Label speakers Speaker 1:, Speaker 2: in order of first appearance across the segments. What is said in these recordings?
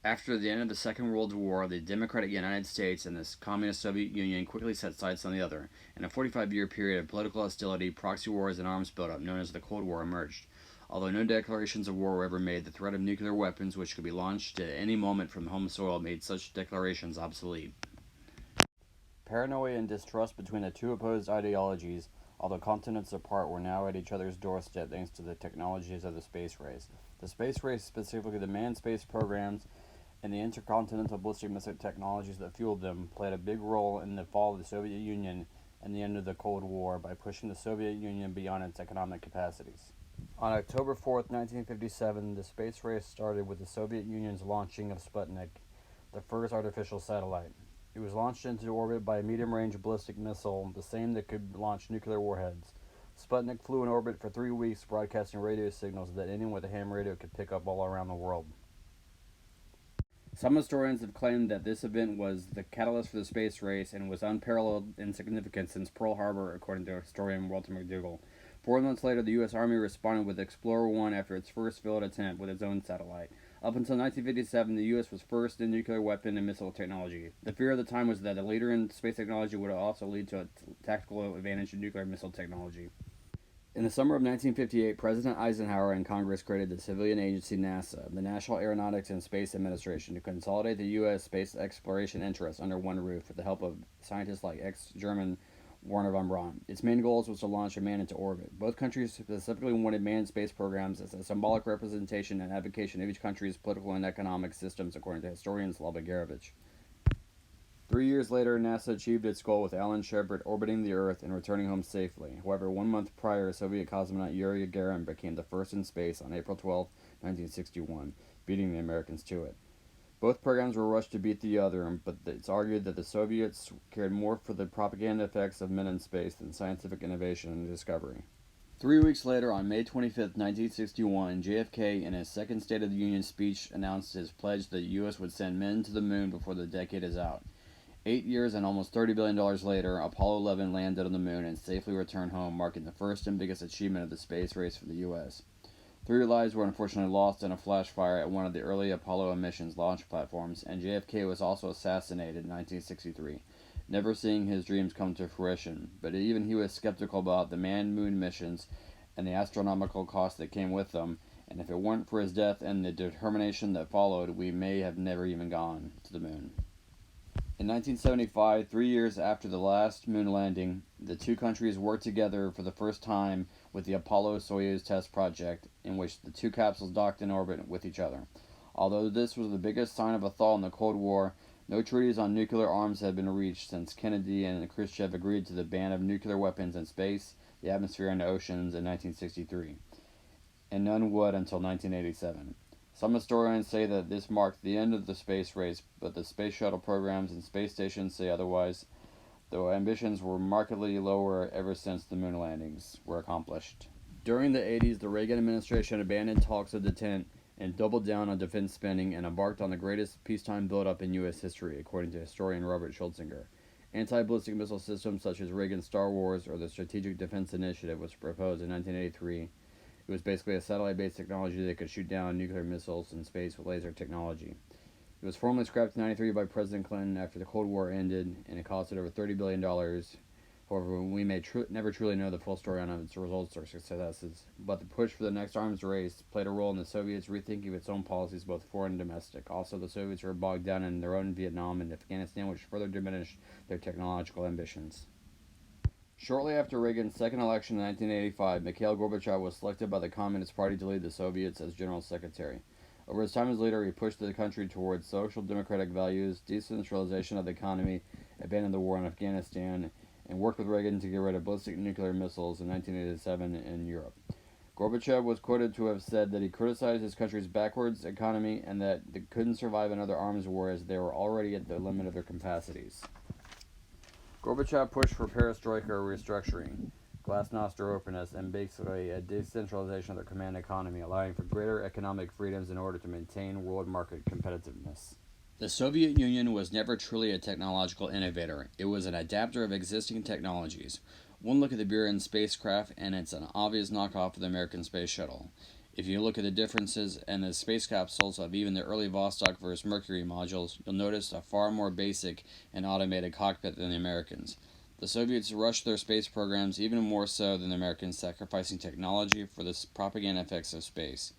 Speaker 1: After the end of the Second World War, the Democratic United States and the Communist Soviet Union quickly set sights on the other, and a 45-year period of political hostility, proxy wars, and arms buildup known as the Cold War emerged. Although no declarations of war were ever made, the threat of nuclear weapons, which could be launched at any moment from home soil, made such declarations obsolete. Paranoia and distrust between the two opposed ideologies, although continents apart, were now at each other's doorstep thanks to the technologies of the space race. The space race, specifically the manned space programs and the intercontinental ballistic missile technologies that fueled them, played a big role in the fall of the Soviet Union and the end of the Cold War by pushing the Soviet Union beyond its economic capacities. On October 4th, 1957, the space race started with the Soviet Union's launching of Sputnik, the first artificial satellite. It was launched into orbit by a medium-range ballistic missile, the same that could launch nuclear warheads. Sputnik flew in orbit for 3 weeks, broadcasting radio signals that anyone with a ham radio could pick up all around the world. Some historians have claimed that this event was the catalyst for the space race and was unparalleled in significance since Pearl Harbor, according to historian Walter McDougall. 4 months later, the U.S. Army responded with Explorer 1 after its first failed attempt with its own satellite. Up until 1957, the U.S. was first in nuclear weapon and missile technology. The fear of the time was that a leader in space technology would also lead to a tactical advantage in nuclear missile technology. In the summer of 1958, President Eisenhower and Congress created the civilian agency NASA, the National Aeronautics and Space Administration, to consolidate the U.S. space exploration interests under one roof with the help of scientists like ex-German Wernher von Braun. Its main goals was to launch a man into orbit. Both countries specifically wanted manned space programs as a symbolic representation and advocation of each country's political and economic systems, according to historian Slava Garovich. 3 years later, NASA achieved its goal with Alan Shepard orbiting the Earth and returning home safely. However, 1 month prior, Soviet cosmonaut Yuri Gagarin became the first in space on April 12, 1961, beating the Americans to it. Both programs were rushed to beat the other, but it's argued that the Soviets cared more for the propaganda effects of men in space than scientific innovation and discovery. 3 weeks later, on May 25, 1961, JFK, in his second State of the Union speech, announced his pledge that the U.S. would send men to the moon before the decade is out. 8 years and almost $30 billion later, Apollo 11 landed on the moon and safely returned home, marking the first and biggest achievement of the space race for the U.S. 3 lives were unfortunately lost in a flash fire at one of the early Apollo missions launch platforms, and JFK was also assassinated in 1963, never seeing his dreams come to fruition. But even he was skeptical about the manned moon missions and the astronomical cost that came with them, and if it weren't for his death and the determination that followed, we may have never even gone to the moon. In 1975, 3 years after the last moon landing, the two countries worked together for the first time with the Apollo-Soyuz test project, in which the two capsules docked in orbit with each other. Although this was the biggest sign of a thaw in the Cold War, no treaties on nuclear arms had been reached since Kennedy and Khrushchev agreed to the ban of nuclear weapons in space, the atmosphere, and the oceans in 1963, and none would until 1987. Some historians say that this marked the end of the space race, but the space shuttle programs and space stations say otherwise, though ambitions were markedly lower ever since the moon landings were accomplished. During the 80s, the Reagan administration abandoned talks of detent and doubled down on defense spending and embarked on the greatest peacetime buildup in U.S. history, according to historian Robert Schultzinger. Anti-ballistic missile systems such as Reagan's Star Wars or the Strategic Defense Initiative was proposed in 1983. It was basically a satellite-based technology that could shoot down nuclear missiles in space with laser technology. It was formally scrapped in 1993 by President Clinton after the Cold War ended, and it costed over $30 billion. However, we may never truly know the full story on its results or successes, but the push for the next arms race played a role in the Soviets rethinking its own policies, both foreign and domestic. Also, the Soviets were bogged down in their own Vietnam and Afghanistan, which further diminished their technological ambitions. Shortly after Reagan's second election in 1985, Mikhail Gorbachev was selected by the Communist Party to lead the Soviets as General Secretary. Over his time as leader, he pushed the country towards social democratic values, decentralization of the economy, abandoned the war in Afghanistan, and worked with Reagan to get rid of ballistic nuclear missiles in 1987 in Europe. Gorbachev was quoted to have said that he criticized his country's backwards economy and that they couldn't survive another arms war as they were already at the limit of their capacities. Gorbachev pushed for perestroika restructuring, glasnost or openness, and basically a decentralization of the command economy, allowing for greater economic freedoms in order to maintain world market competitiveness. The Soviet Union was never truly a technological innovator. It was an adapter of existing technologies. One look at the Buran spacecraft, and it's an obvious knockoff of the American space shuttle. If you look at the differences in the space capsules of even the early Vostok versus Mercury modules, you'll notice a far more basic and automated cockpit than the Americans. The Soviets rushed their space programs even more so than the Americans, sacrificing technology for the propaganda effects of space.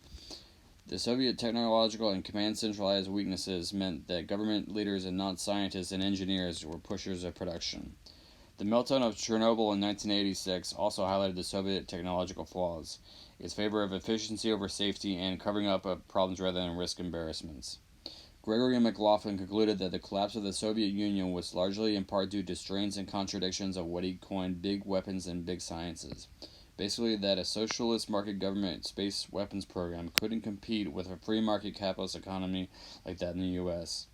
Speaker 1: The Soviet technological and command centralized weaknesses meant that government leaders and not scientists and engineers were pushers of production. The meltdown of Chernobyl in 1986 also highlighted the Soviet technological flaws, its favor of efficiency over safety, and covering up of problems rather than risk embarrassments. Gregory McLaughlin concluded that the collapse of the Soviet Union was largely in part due to strains and contradictions of what he coined big weapons and big sciences. Basically, that a socialist market government space weapons program couldn't compete with a free market capitalist economy like that in the U.S.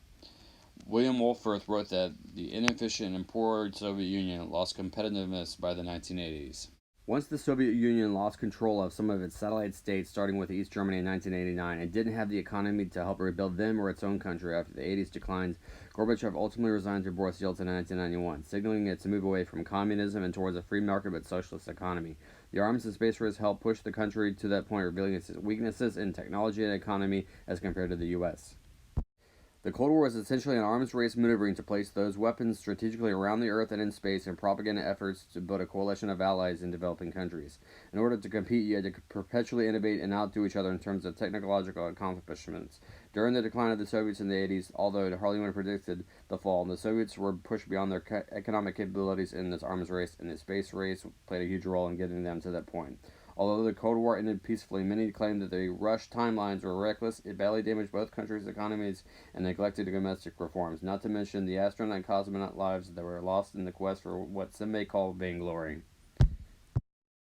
Speaker 1: William Wolford wrote that the inefficient and poor Soviet Union lost competitiveness by the 1980s. Once the Soviet Union lost control of some of its satellite states, starting with East Germany in 1989, and didn't have the economy to help rebuild them or its own country after the 80s declines, Gorbachev ultimately resigned to Boris Yeltsin in 1991, signaling it to move away from communism and towards a free market but socialist economy. The arms and space race helped push the country to that point, revealing its weaknesses in technology and economy as compared to the U.S. The Cold War was essentially an arms race maneuvering to place those weapons strategically around the Earth and in space in propaganda efforts to build a coalition of allies in developing countries. In order to compete, you had to perpetually innovate and outdo each other in terms of technological accomplishments. During the decline of the Soviets in the 80s, although hardly anyone predicted the fall, the Soviets were pushed beyond their economic capabilities in this arms race, and the space race played a huge role in getting them to that point. Although the Cold War ended peacefully, many claimed that the rushed timelines were reckless. It badly damaged both countries' economies and neglected domestic reforms, not to mention the astronaut and cosmonaut lives that were lost in the quest for what some may call vainglory.